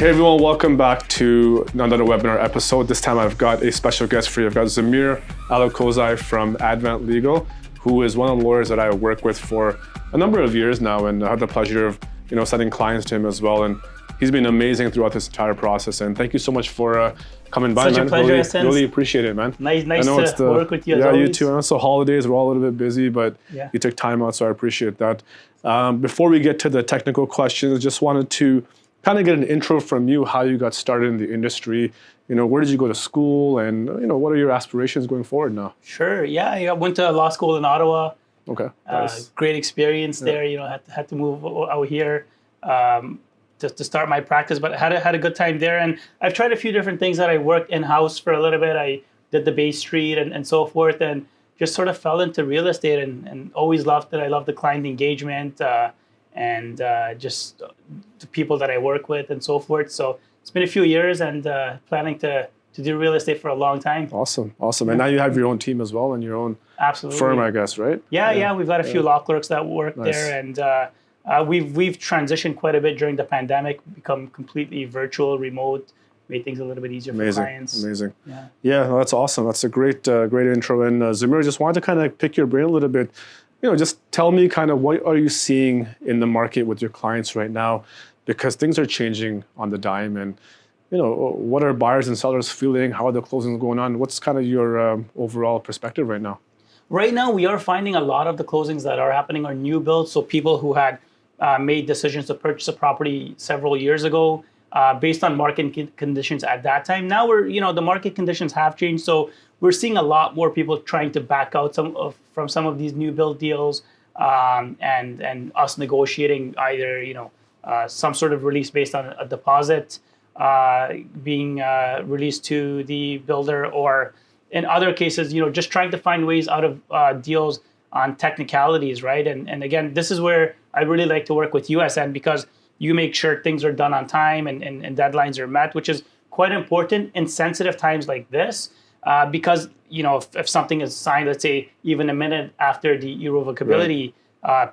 Hey everyone, welcome back to another webinar episode. This time I've got a special guest for you. I've got Zamir Alakozi from Advent Legal, who is one of the lawyers that I work with for a number of years now, and I had the pleasure of sending clients to him as well. And he's been amazing throughout this entire process. And thank you so much for coming by, man. Such a pleasure, really appreciate it, man. Nice to work with you as always. Yeah, you too. And also holidays, we're all a little bit busy, but you took time out, so I appreciate that. Before we get to the technical questions, just wanted to kind of get an intro from you, how you got started in the industry. Where did you go to school, and what are your aspirations going forward now? Sure. Yeah, I went to law school in Ottawa. Okay. Nice. Great experience there. Had to move out here to start my practice, but had a good time there. And I've tried a few different things. That I worked in house for a little bit. I did the Bay Street and so forth, and just sort of fell into real estate and always loved it. I love the client engagement. And just the people that I work with and so forth. So it's been a few years, and planning to do real estate for a long time. Awesome. And now you have your own team as well and your own firm, I guess, right? Yeah. We've got a few law clerks that work there, and we've transitioned quite a bit during the pandemic, become completely virtual, remote, made things a little bit easier for clients. Amazing. Yeah, no, that's awesome. That's a great intro. And Zamir, just wanted to kind of pick your brain a little bit. Just tell me kind of what are you seeing in the market with your clients right now, because things are changing on the dime, and what are buyers and sellers feeling? How are the closings going on? What's kind of your overall perspective right now? Right now, we are finding a lot of the closings that are happening are new builds. So people who had made decisions to purchase a property several years ago based on market conditions at that time. Now the market conditions have changed. So we're seeing a lot more people trying to back out from some of these new build deals, and us negotiating either some sort of release based on a deposit being released to the builder, or in other cases, just trying to find ways out of deals on technicalities, right? And again, this is where I really like to work with USN, because you make sure things are done on time and deadlines are met, which is quite important in sensitive times like this. Because if something is signed, let's say even a minute after the irrevocability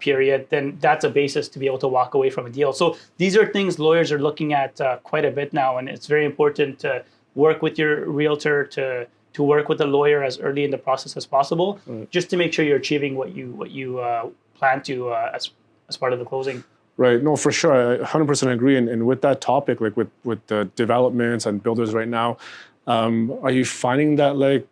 period, then that's a basis to be able to walk away from a deal. So these are things lawyers are looking at quite a bit now, and it's very important to work with your realtor, to work with a lawyer as early in the process as possible, just to make sure you're achieving what you plan to as part of the closing. Right. No, for sure. I 100% agree. And with that topic, like with the developments and builders right now, are you finding that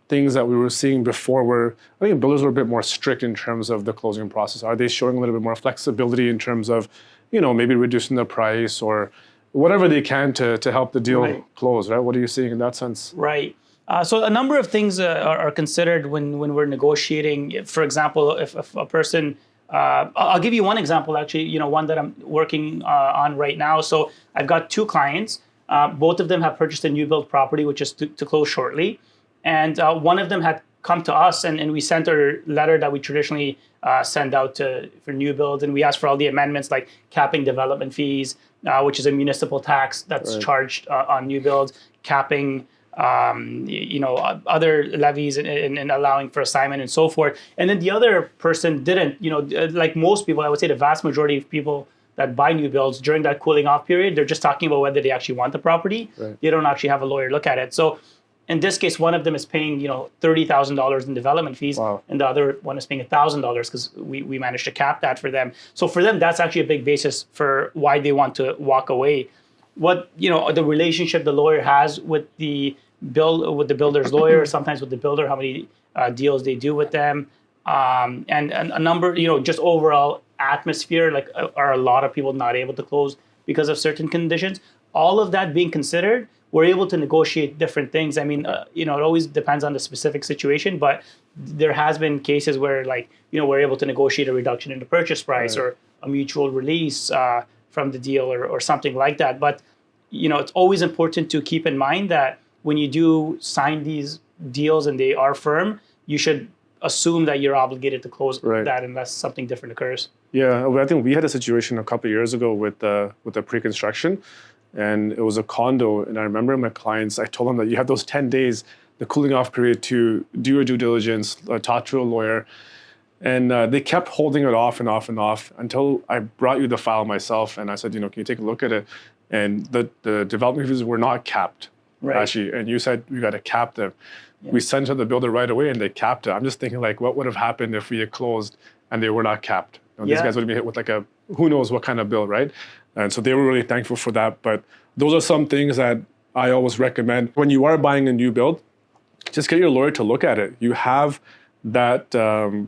things that we were seeing before where I think builders were a bit more strict in terms of the closing process? Are they showing a little bit more flexibility in terms of, maybe reducing the price or whatever they can to help the deal close, right? What are you seeing in that sense? Right. So a number of things are considered when we're negotiating. For example, if a person, I'll give you one example, actually, one that I'm working on right now. So I've got two clients. Both of them have purchased a new build property, which is to close shortly. And one of them had come to us, and we sent a letter that we traditionally send out for new builds. And we asked for all the amendments, like capping development fees, which is a municipal tax that's charged on new builds, capping other levies and allowing for assignment and so forth. And then the other person didn't, like most people, I would say the vast majority of people that buy new builds during that cooling off period, they're just talking about whether they actually want the property. Right. They don't actually have a lawyer look at it. So in this case, one of them is paying, $30,000 in development fees, and the other one is paying $1,000 because we managed to cap that for them. So for them, that's actually a big basis for why they want to walk away. What the relationship the lawyer has with the builder's lawyer, sometimes with the builder, how many deals they do with them, and a number, just overall atmosphere, are a lot of people not able to close because of certain conditions. All of that being considered, we're able to negotiate different things. I mean, it always depends on the specific situation, but there has been cases where we're able to negotiate a reduction in the purchase price or a mutual release from the deal or something like that. But, it's always important to keep in mind that when you do sign these deals and they are firm, you should assume that you're obligated to close that unless something different occurs. Yeah, I think we had a situation a couple of years ago with the pre-construction, and it was a condo. And I remember my clients, I told them that you have those 10 days, the cooling off period, to do your due diligence, talk to a lawyer. And they kept holding it off and off and off until I brought you the file myself. And I said, can you take a look at it? and the development fees were not capped, actually. And you said we got to cap them. We sent to the builder right away, and they capped it. I'm just thinking, like, what would have happened if we had closed and they were not capped? These guys would have been hit with like a who knows what kind of bill, right? And so they were really thankful for that. But those are some things that I always recommend when you are buying a new build. Just get your lawyer to look at it. You have that, the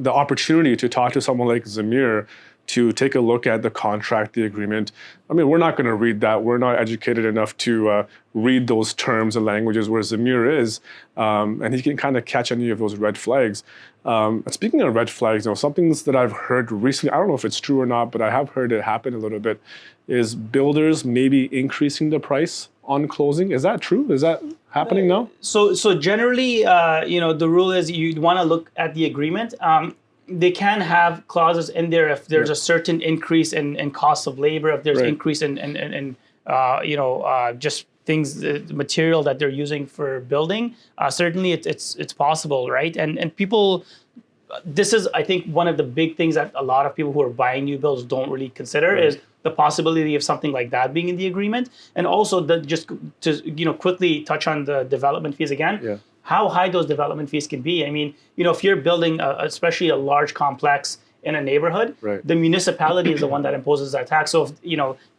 opportunity to talk to someone like Zamir to take a look at the contract, the agreement. I mean, we're not going to read that. We're not educated enough to read those terms and languages where Zamir is, and he can kind of catch any of those red flags. And speaking of red flags, some things that I've heard recently, I don't know if it's true or not, but I have heard it happen a little bit, is builders maybe increasing the price on closing. Is that true? Is that happening now? So generally, the rule is you want to look at the agreement. They can have clauses in there if there's a certain increase in cost of labor, if there's increase in just things, material that they're using for building. Certainly, it's possible, right? And people, this is, I think, one of the big things that a lot of people who are buying new builds don't really consider is the possibility of something like that being in the agreement. And also, just to quickly touch on the development fees again. How high those development fees can be. I mean, if you're building especially a large complex in a neighborhood, the municipality is the one that imposes that tax. So,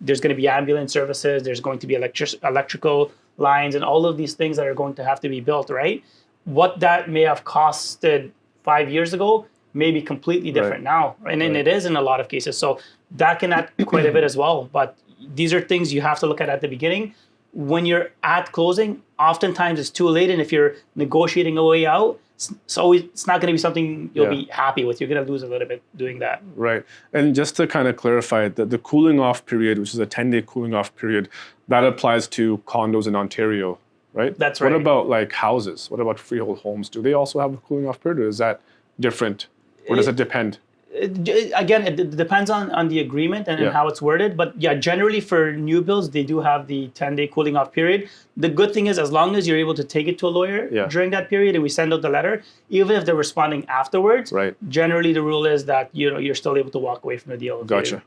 there's going to be ambulance services, there's going to be electrical lines, and all of these things that are going to have to be built, right? What that may have costed 5 years ago may be completely different now. And it is in a lot of cases. So that can add quite a bit as well. But these are things you have to look at the beginning. When you're at closing, oftentimes it's too late. And if you're negotiating a way out, it's not going to be something you'll be happy with. You're going to lose a little bit doing that. Right. And just to kind of clarify, the cooling off period, which is a 10-day cooling off period, that applies to condos in Ontario, right? That's right. What about like houses? What about freehold homes? Do they also have a cooling off period, or is that different? Or does it depend? Again, it depends on the agreement and how it's worded. But generally for new builds, they do have the 10-day cooling off period. The good thing is, as long as you're able to take it to a lawyer during that period and we send out the letter, even if they're responding afterwards, generally the rule is that you're still able to walk away from the deal. Gotcha.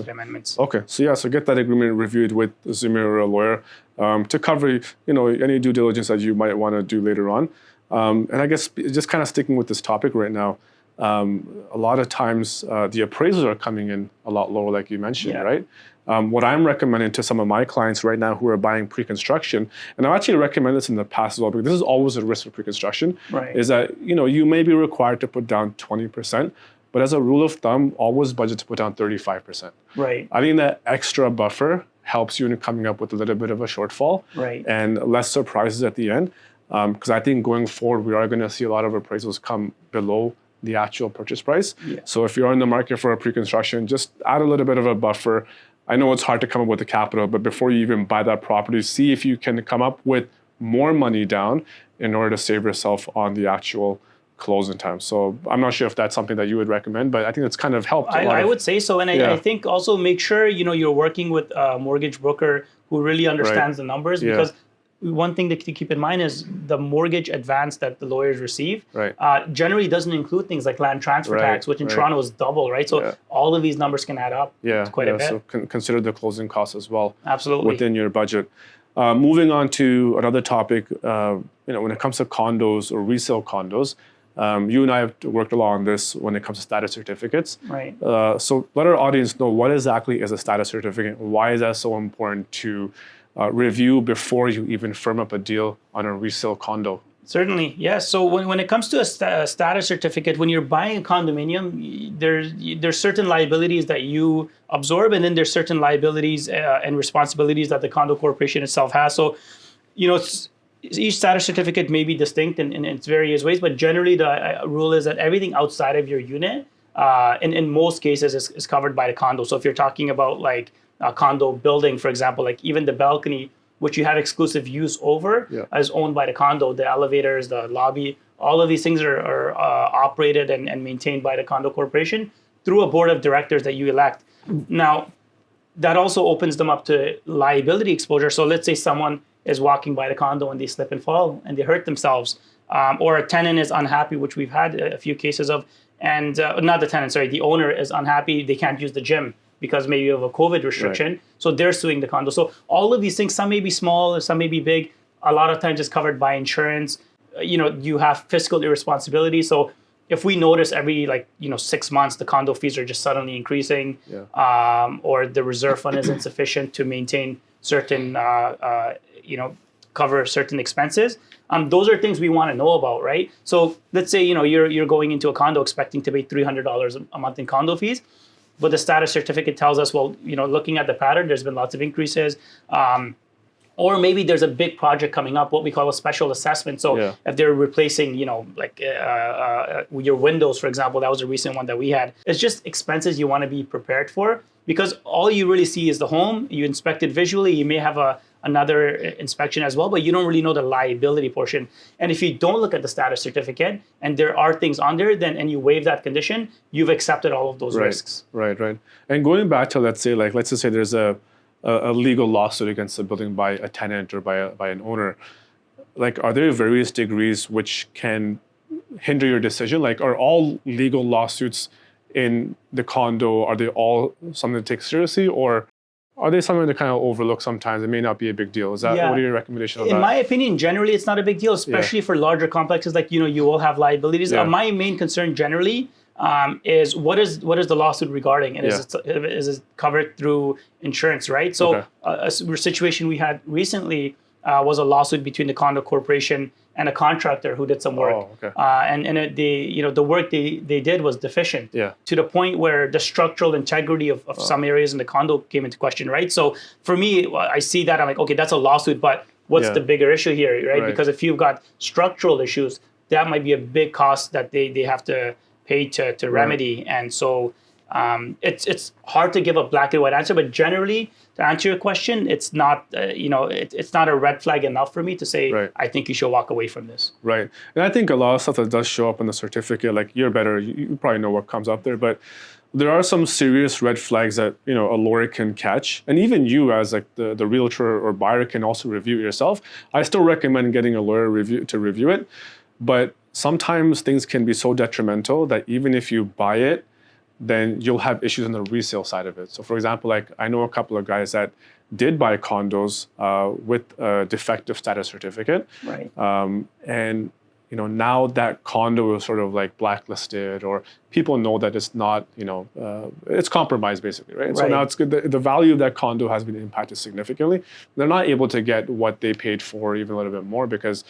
Amendments. Okay. So get that agreement reviewed with Zamir or a lawyer to cover any due diligence that you might want to do later on. And I guess just kind of sticking with this topic right now, a lot of times the appraisals are coming in a lot lower, like you mentioned, right? What I'm recommending to some of my clients right now who are buying pre-construction, and I've actually recommended this in the past as well, because this is always a risk of pre-construction, is that you may be required to put down 20%, but as a rule of thumb, always budget to put down 35%. Right. I think that extra buffer helps you in coming up with a little bit of a shortfall and less surprises at the end, because I think going forward, we are going to see a lot of appraisals come below the actual purchase price. So if you're in the market for a pre-construction, just add a little bit of a buffer. I know it's hard to come up with the capital, but before you even buy that property, see if you can come up with more money down in order to save yourself on the actual closing time. So I'm not sure if that's something that you would recommend, but I think it's kind of helped. I would say so. And I think also make sure, you're working with a mortgage broker who really understands the numbers, because one thing to keep in mind is the mortgage advance that the lawyers receive generally doesn't include things like land transfer tax, which in Toronto is double, right? So all of these numbers can add up quite a bit. So consider the closing costs as well. Absolutely. Within your budget. Moving on to another topic, when it comes to condos or resale condos, you and I have worked a lot on this when it comes to status certificates. Right. So let our audience know, what exactly is a status certificate? Why is that so important to review before you even firm up a deal on a resale condo? Certainly, yes. So when it comes to a status certificate, when you're buying a condominium, there's certain liabilities that you absorb, and then there's certain liabilities and responsibilities that the condo corporation itself has. So, each status certificate may be distinct in its various ways, but generally the rule is that everything outside of your unit, in most cases, is covered by the condo. So if you're talking about like a condo building, for example, like even the balcony, which you have exclusive use over, is owned by the condo. The elevators, the lobby, all of these things are operated and maintained by the condo corporation through a board of directors that you elect. Now, that also opens them up to liability exposure. So let's say someone is walking by the condo and they slip and fall and they hurt themselves, or a tenant is unhappy, which we've had a few cases of, and not the tenant, sorry, the owner is unhappy, they can't use the gym. because maybe of a COVID restriction. Right. So they're suing the condo. So all of these things, some may be small, some may be big. A lot of times it's covered by insurance. You have fiscal irresponsibility. So if we notice every 6 months the condo fees are just suddenly increasing, or the reserve fund is insufficient to maintain certain, cover certain expenses, those are things we want to know about, right? So let's say you're going into a condo expecting to pay $300 a month in condo fees, but the status certificate tells us, well, looking at the pattern, there's been lots of increases. Or maybe there's a big project coming up, what we call a special assessment. So if they're replacing, your windows, for example, that was a recent one that we had. It's just expenses you want to be prepared for, because all you really see is the home. You inspect it visually. You may have another inspection as well, but you don't really know the liability portion. And if you don't look at the status certificate and there are things on there, and you waive that condition, you've accepted all of those risks. Right. And going back to, let's just say there's a legal lawsuit against the building by a tenant or by an owner, are there various degrees which can hinder your decision? Are all legal lawsuits in the condo, are they all something to take seriously, or are they something to kind of overlook sometimes? It may not be a big deal. What are your recommendations on that? In my opinion, generally it's not a big deal, especially for larger complexes, you will have liabilities. My main concern generally is what is the lawsuit regarding, and is it covered through insurance, right? So a situation we had recently was a lawsuit between the condo corporation and a contractor who did some work, the work they did was deficient to the point where the structural integrity of some areas in the condo came into question, right? So for me, I see that, I'm like, okay, that's a lawsuit, but what's the bigger issue here, right? Because if you've got structural issues, that might be a big cost that they have to pay to remedy. And so it's hard to give a black and white answer, but generally, to answer your question, it's not it's not a red flag enough for me to say I think you should walk away from this. Right. And I think a lot of stuff that does show up in the certificate, you're better, you probably know what comes up there, but there are some serious red flags that a lawyer can catch, and even you as the realtor or buyer can also review it yourself. I still recommend getting a lawyer to review it, but sometimes things can be so detrimental that even if you buy it, then you'll have issues on the resale side of it. So for example, I know a couple of guys that did buy condos with a defective status certificate. Right. And now that condo is sort of blacklisted, or people know that it's not, it's compromised basically, right? So now it's good. The value of that condo has been impacted significantly. They're not able to get what they paid for, even a little bit more, because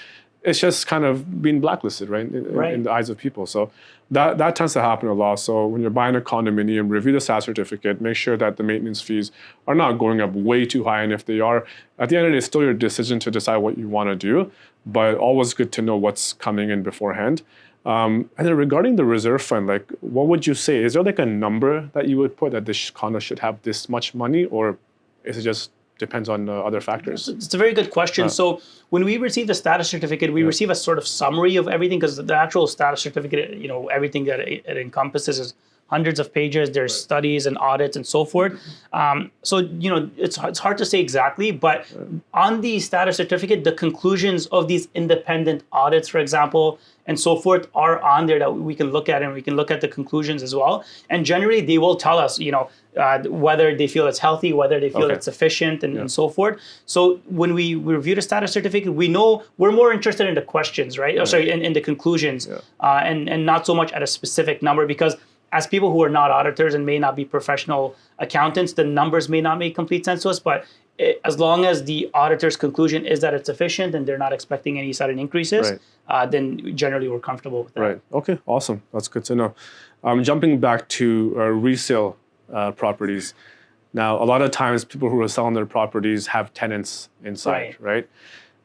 it's just kind of being blacklisted, right, in the eyes of people. So that tends to happen a lot. So when you're buying a condominium, review the status certificate, make sure that the maintenance fees are not going up way too high. And if they are, at the end of the day, it's still your decision to decide what you want to do. But always good to know what's coming in beforehand. And then regarding the reserve fund, what would you say? Is there a number that you would put that this condo should have this much money, or is it just depends on other factors? It's a very good question. So when we receive the status certificate, we receive a sort of summary of everything, because the actual status certificate, everything that it encompasses is hundreds of pages. There's studies and audits and so forth. So it's hard to say exactly, but on the status certificate, the conclusions of these independent audits, for example, and so forth, are on there that we can look at, and we can look at the conclusions as well. And generally, they will tell us, whether they feel it's healthy, whether they feel it's sufficient, and so forth. So when we review the status certificate, we know we're more interested in the questions, right? Oh, sorry, in the conclusions, and not so much at a specific number, because as people who are not auditors and may not be professional accountants, the numbers may not make complete sense to us, but as long as the auditor's conclusion is that it's sufficient and they're not expecting any sudden increases, then generally we're comfortable with that. Right. Okay. Awesome. That's good to know. Jumping back to resale properties. Now, a lot of times people who are selling their properties have tenants inside, right?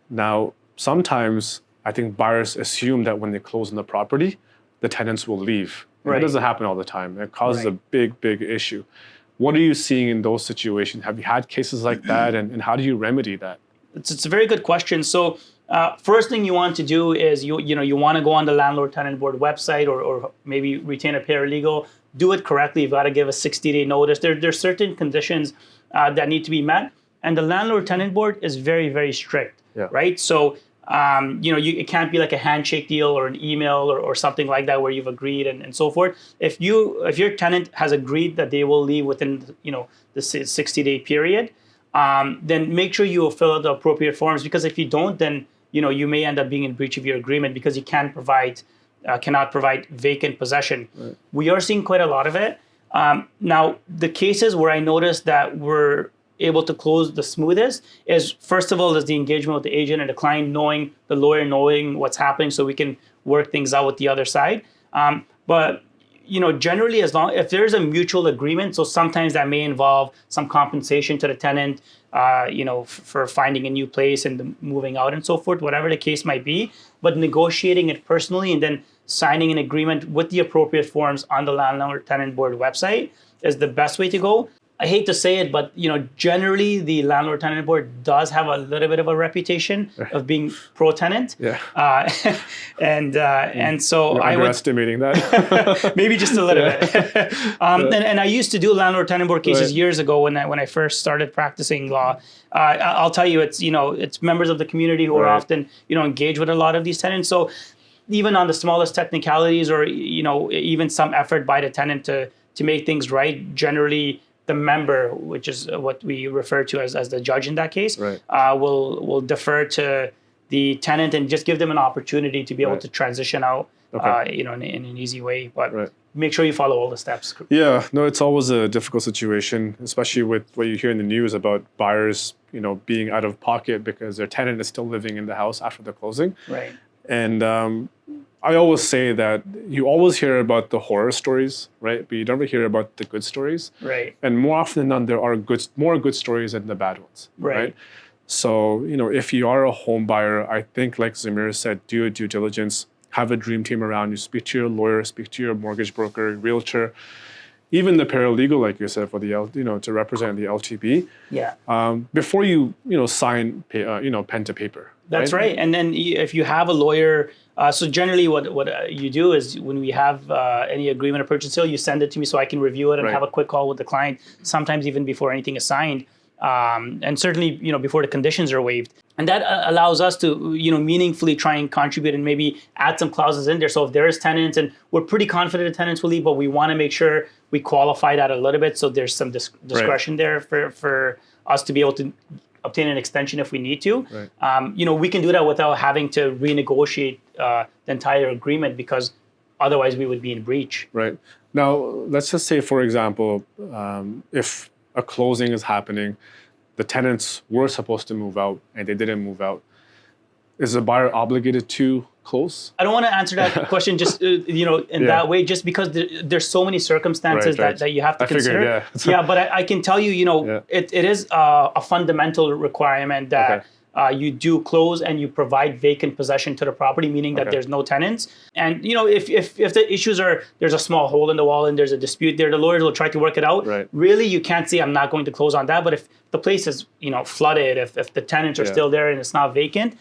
Now, sometimes I think buyers assume that when they close on the property, the tenants will leave. And that doesn't happen all the time. It causes a big, big issue. What are you seeing in those situations? Have you had cases like that, and how do you remedy that? It's a very good question. So first thing you want to do is you want to go on the landlord-tenant board website, or maybe retain a paralegal. Do it correctly. You've got to give a 60-day notice. There's certain conditions that need to be met, and the landlord-tenant board is very, very strict, right? So It can't be like a handshake deal or an email or something like that where you've agreed and so forth. If your tenant has agreed that they will leave within the 60-day period, then make sure you fill out the appropriate forms, because if you don't, then you may end up being in breach of your agreement because you cannot provide vacant possession. Right. We are seeing quite a lot of it. Now, the cases where I noticed that we're able to close the smoothest is, first of all, is the engagement with the agent and the client knowing, the lawyer knowing what's happening, so we can work things out with the other side. But generally, if there's a mutual agreement, so sometimes that may involve some compensation to the tenant, for finding a new place and moving out and so forth, whatever the case might be. But negotiating it personally and then signing an agreement with the appropriate forms on the landlord-tenant board website is the best way to go. I hate to say it, but generally the landlord-tenant board does have a little bit of a reputation of being pro-tenant. Yeah. And so You're underestimating that. maybe just a little bit. And I used to do landlord-tenant board cases Right. years ago when I first started practicing law. I'll tell you, it's members of the community who are Right. often engaged with a lot of these tenants. So even on the smallest technicalities, or even some effort by the tenant to make things right, generally the member, which is what we refer to as the judge in that case, Right. will defer to the tenant and just give them an opportunity to be able Right. to transition out, Okay. in an easy way. But Right. make sure you follow all the steps. Yeah, no, it's always a difficult situation, especially with what you hear in the news about buyers, being out of pocket because their tenant is still living in the house after the closing. Right. And I always say that you always hear about the horror stories, right? But you never hear about the good stories. Right. And more often than not, there are more good stories than the bad ones, Right. So, if you are a home buyer, I think, like Zamir said, do your due diligence, have a dream team around you, speak to your lawyer, speak to your mortgage broker, realtor, even the paralegal, like you said, for the to represent the LTB. Yeah. Before you sign pen to paper. That's right. And then if you have a lawyer, so generally what you do is when we have any agreement of purchase and sale, you send it to me so I can review it and Right. have a quick call with the client, sometimes even before anything is signed. And certainly, before the conditions are waived. And that allows us to, meaningfully try and contribute and maybe add some clauses in there. So if there is tenants, and we're pretty confident the tenants will leave, but we want to make sure we qualify that a little bit. So there's some discretion there for us to be able to obtain an extension if we need to. Right. We can do that without having to renegotiate the entire agreement, because otherwise we would be in breach. Right. Now, let's just say, for example, if a closing is happening, the tenants were supposed to move out and they didn't move out, is the buyer obligated to close? I don't want to answer that question just that way, just because there's so many circumstances Right. that you have to I figured, consider. yeah. But I can tell you, it is a fundamental requirement that you do close and you provide vacant possession to the property, meaning that there's no tenants. And if the issues are, there's a small hole in the wall and there's a dispute there, the lawyers will try to work it out. Right. Really, you can't say I'm not going to close on that. But if the place is flooded, if the tenants are still there and it's not vacant,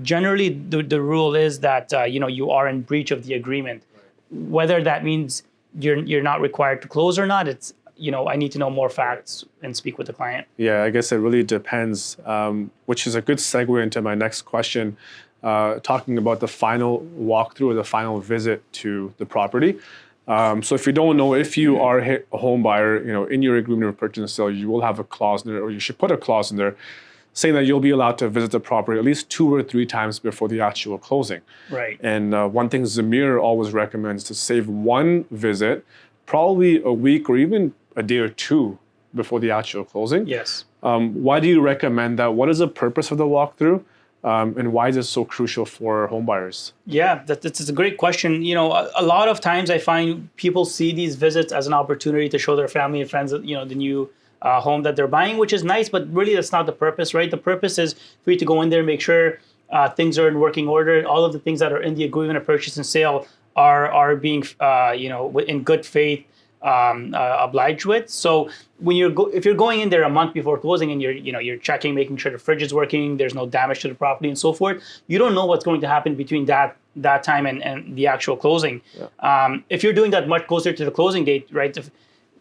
generally the rule is that you are in breach of the agreement. Whether that means you're not required to close or not, it's I need to know more facts and speak with the client. Yeah, I guess it really depends, which is a good segue into my next question, talking about the final walkthrough or the final visit to the property. So if you don't know, if you are a home buyer, in your agreement of purchase and sale, you will have a clause in there, or you should put a clause in there saying that you'll be allowed to visit the property at least 2 or 3 times before the actual closing. Right. And one thing Zamir always recommends to save one visit, probably a week or even a day or 2 before the actual closing. Yes. Why do you recommend that? What is the purpose of the walkthrough? And why is it so crucial for home buyers? Yeah, that's a great question. A lot of times I find people see these visits as an opportunity to show their family and friends, the new home that they're buying, which is nice, but really that's not the purpose, right? The purpose is for you to go in there, make sure things are in working order. All of the things that are in the agreement of purchase and sale are being, in good faith, obliged with. So when if you're going in there a month before closing and you're checking, making sure the fridge is working, there's no damage to the property and so forth, you don't know what's going to happen between that time and the actual closing. Yeah. If you're doing that much closer to the closing date, right?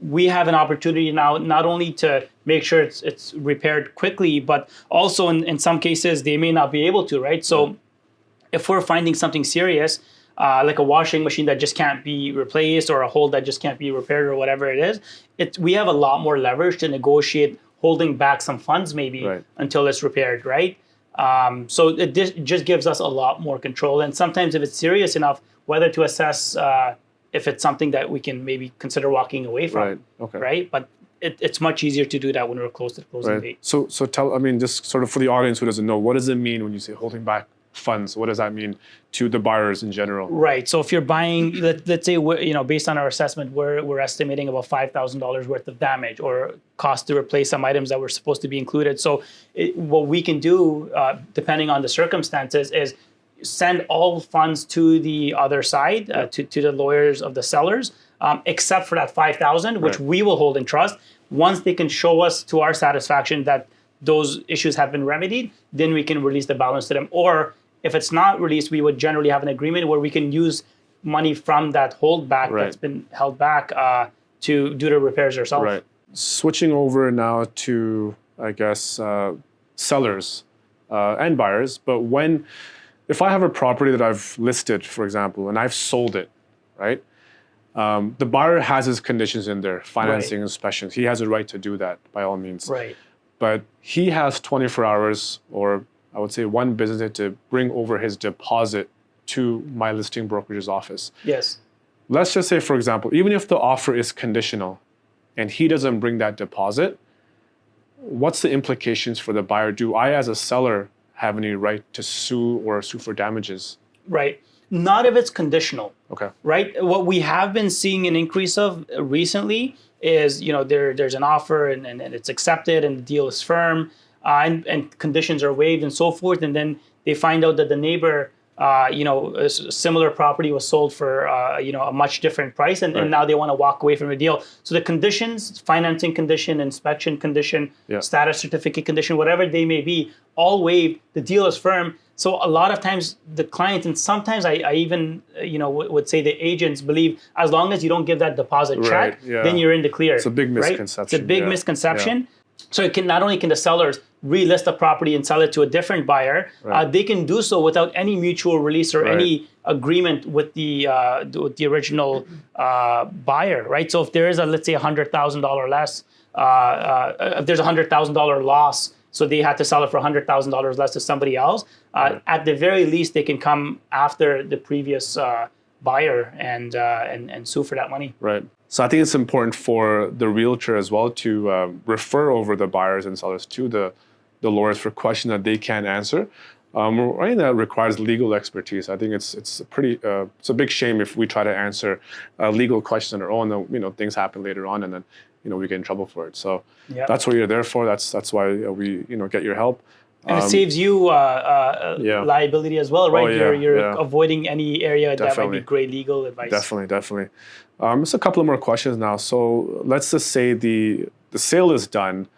we have an opportunity now not only to make sure it's repaired quickly, but also in some cases they may not be able to, right? So if we're finding something serious, like a washing machine that just can't be replaced or a hole that just can't be repaired or whatever it is, we have a lot more leverage to negotiate holding back some funds maybe until it's repaired, right? So it just gives us a lot more control. And sometimes if it's serious enough, whether to assess if it's something that we can maybe consider walking away from, right? But it's much easier to do that when we're close to the closing date. So just sort of for the audience who doesn't know, what does it mean when you say holding back funds? What does that mean to the buyers in general? Right. So if you're buying, let's say, based on our assessment, we're estimating about $5,000 worth of damage or cost to replace some items that were supposed to be included. So what we can do, depending on the circumstances, is send all funds to the other side, to the lawyers of the sellers, except for that $5,000, which we will hold in trust. Once they can show us to our satisfaction that those issues have been remedied, then we can release the balance to them. Or if it's not released, we would generally have an agreement where we can use money from that holdback that's been held back to do the repairs ourselves. Right. Switching over now to, I guess, sellers and buyers. But if I have a property that I've listed, for example, and I've sold it, right? The buyer has his conditions in there, financing, inspections. He has a right to do that by all means. Right. But he has 24 hours, or I would say one business day, to bring over his deposit to my listing brokerage's office. Yes. Let's just say, for example, even if the offer is conditional and he doesn't bring that deposit, what's the implications for the buyer? Do I, as a seller, have any right to sue for damages? Right. Not if it's conditional. Okay. Right. What we have been seeing an increase of recently is, there's an offer and it's accepted and the deal is firm and conditions are waived and so forth. And then they find out that the neighbor, a similar property was sold for, a much different price. And now they want to walk away from the deal. So the conditions, financing condition, inspection condition, status certificate condition, whatever they may be, all waived. The deal is firm. So a lot of times the clients, and sometimes I even, would say the agents believe as long as you don't give that deposit check, then you're in the clear. It's a big misconception. Right? It's a big misconception. Yeah. So not only can the sellers relist the property and sell it to a different buyer, they can do so without any mutual release or any agreement with the original buyer, right? So if there is let's say $100,000 less, if there's $100,000 loss, so they had to sell it for $100,000 less to somebody else. At the very least, they can come after the previous buyer and sue for that money. Right. So I think it's important for the realtor as well to refer over the buyers and sellers to the lawyers for questions that they can't answer. I think that requires legal expertise. I think it's a big shame if we try to answer legal questions on our own. And, things happen later on, and then we get in trouble for it. So that's what you're there for. That's why we get your help. And it saves you liability as well, right? You're avoiding any area that might be great legal advice. Definitely. Just a couple of more questions now. So let's just say the sale is done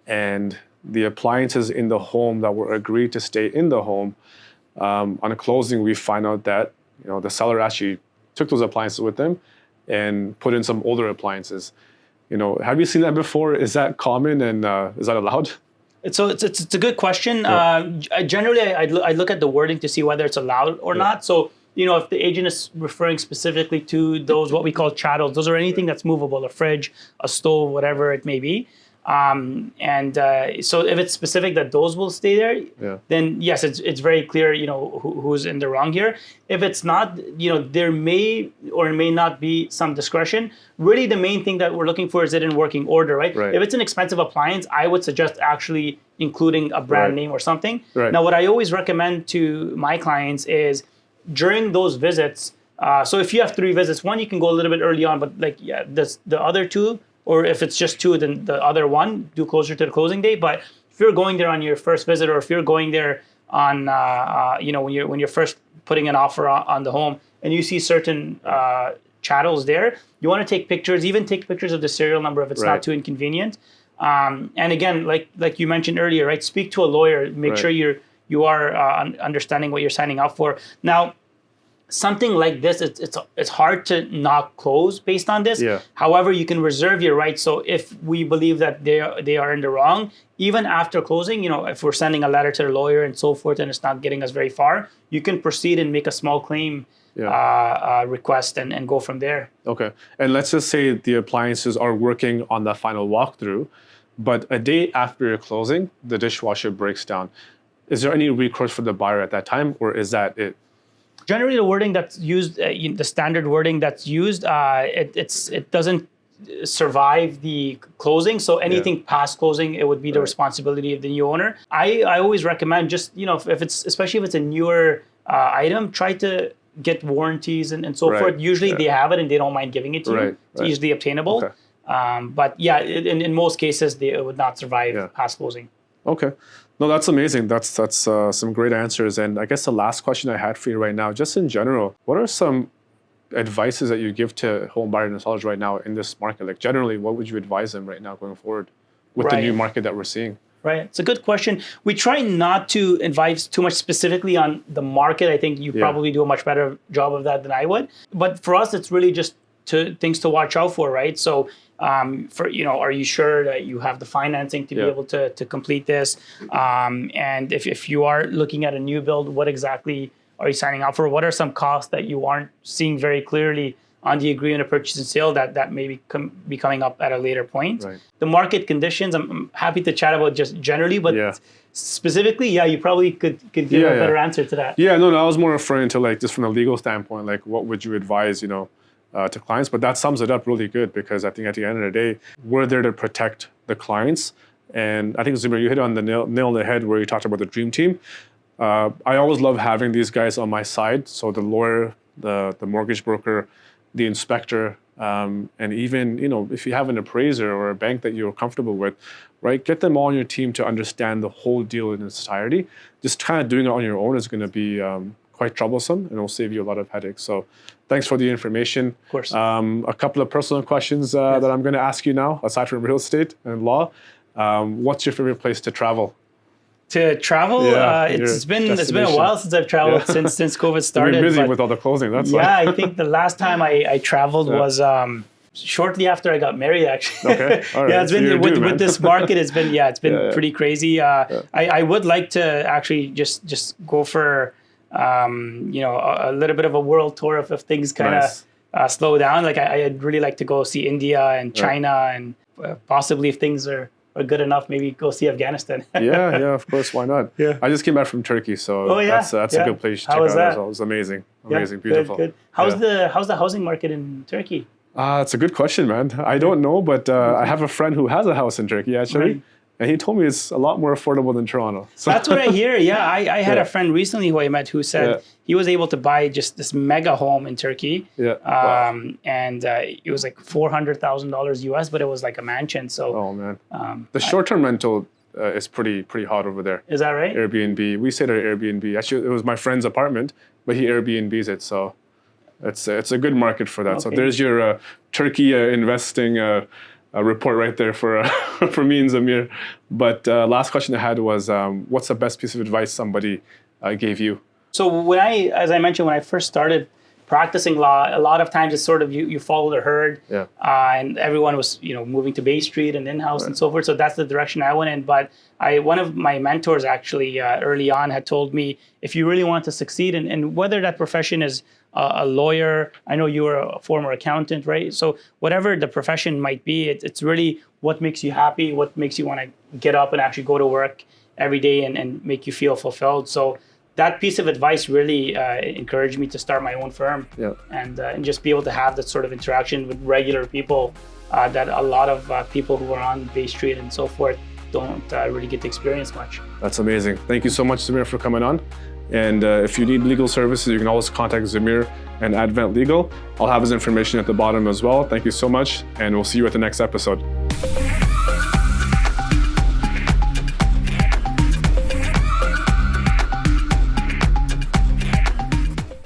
and the appliances in the home that were agreed to stay in the home, on a closing, we find out that the seller actually took those appliances with them and put in some older appliances. Have you seen that before? Is that common, and is that allowed? So it's a good question. Generally, I look at the wording to see whether it's allowed or not. So if the agent is referring specifically to those what we call chattels, those are anything that's movable, a fridge, a stove, whatever it may be. So if it's specific that those will stay there, then yes, it's very clear, who's in the wrong here. If it's not, there may or may not be some discretion. Really, the main thing that we're looking for is it in working order, right? If it's an expensive appliance, I would suggest actually including a brand name or something. Now, what I always recommend to my clients is during those visits, so if you have 3 visits, one, you can go a little bit early on, but the other 2, or if it's just 2, then the other 1, do closer to the closing date. But if you're going there on your first visit, or if you're going there on, when you're first putting an offer on the home, and you see certain chattels there, you want to take pictures. Even take pictures of the serial number if it's not too inconvenient. And again, like you mentioned earlier, right? Speak to a lawyer. Make sure you are understanding what you're signing up for. Now, something like this, it's hard to not close based on this. Yeah. However, you can reserve your right. So if we believe that they are in the wrong, even after closing, if we're sending a letter to the lawyer and so forth, and it's not getting us very far, you can proceed and make a small claim request and go from there. Okay. And let's just say the appliances are working on that final walkthrough, but a day after your closing, the dishwasher breaks down. Is there any recourse for the buyer at that time, or is that it? Generally, the wording that's used, the standard wording that's used, it doesn't survive the closing. So anything past closing, it would be the responsibility of the new owner. I always recommend just, if it's, especially if it's a newer item, try to get warranties and so forth. Usually they have it and they don't mind giving it to you. It's easily obtainable. Okay. But yeah, in most cases, it would not survive past closing. Okay. No, that's amazing. That's some great answers. And I guess the last question I had for you right now, just in general, what are some advices that you give to home buyers and sellers right now in this market? Like generally, what would you advise them right now going forward with the new market that we're seeing? Right. It's a good question. We try not to advise too much specifically on the market. I think you probably do a much better job of that than I would. But for us, it's really just things to watch out for, right? So are you sure that you have the financing to be able to complete this? And if you are looking at a new build, what exactly are you signing up for? What are some costs that you aren't seeing very clearly on the agreement of purchase and sale that may be coming up at a later point? Right. The market conditions, I'm happy to chat about just generally, but specifically, you probably could give a better answer to that. Yeah, no, I was more referring to like just from a legal standpoint, like what would you advise, to clients? But that sums it up really good, because I think at the end of the day, we're there to protect the clients. And I think, Zamir, you hit on the nail on the head where you talked about the dream team. I always love having these guys on my side. So the lawyer, the mortgage broker, the inspector, and even, if you have an appraiser or a bank that you're comfortable with, right, get them all on your team to understand the whole deal in its entirety. Just kind of doing it on your own is going to be quite troublesome, and it'll save you a lot of headaches. So thanks for the information. Of course. A couple of personal questions that I'm going to ask you now, aside from real estate and law. What's your favorite place to travel? To travel, it's been a while since I've traveled since COVID started. You've been busy with all the closing. That's why. I think the last time I traveled was shortly after I got married. Actually, okay, all right. It's been with this market. It's been pretty crazy. I would like to actually just go for a little bit of a world tour if things kind of slow down. Like I'd really like to go see India and China, and possibly if things are good enough, maybe go see Afghanistan. yeah, of course, why not? Yeah. I just came back from Turkey, so that's a good place to check out as well. It was amazing, beautiful. Good. How's the housing market in Turkey? It's a good question, man. I don't know, but I have a friend who has a house in Turkey, actually. Right. And he told me it's a lot more affordable than Toronto. So. That's what I hear. Yeah, I had a friend recently who I met who said he was able to buy just this mega home in Turkey. Yeah. And it was like $400,000 US, but it was like a mansion. So. Oh man. The short-term rental is pretty hot over there. Is that right? Airbnb. We stayed at Airbnb. Actually, it was my friend's apartment, but he Airbnbs it. So it's a good market for that. Okay. So there's your Turkey investing. A report right there for me and Zamir. But last question I had was, what's the best piece of advice somebody gave you? So as I mentioned, when I first started practicing law, a lot of times it's sort of you follow the herd, and everyone was moving to Bay Street and in-house and so forth. So that's the direction I went in. But one of my mentors actually early on had told me, if you really want to succeed, and whether that profession is a lawyer, I know you were a former accountant, right? So whatever the profession might be, it's really what makes you happy, what makes you want to get up and actually go to work every day and make you feel fulfilled. So that piece of advice really encouraged me to start my own firm and just be able to have that sort of interaction with regular people that a lot of people who are on Bay Street and so forth don't really get to experience much. That's amazing. Thank you so much, Zamir, for coming on. And if you need legal services, you can always contact Zamir and Advent Legal. I'll have his information at the bottom as well. Thank you so much, and we'll see you at the next episode.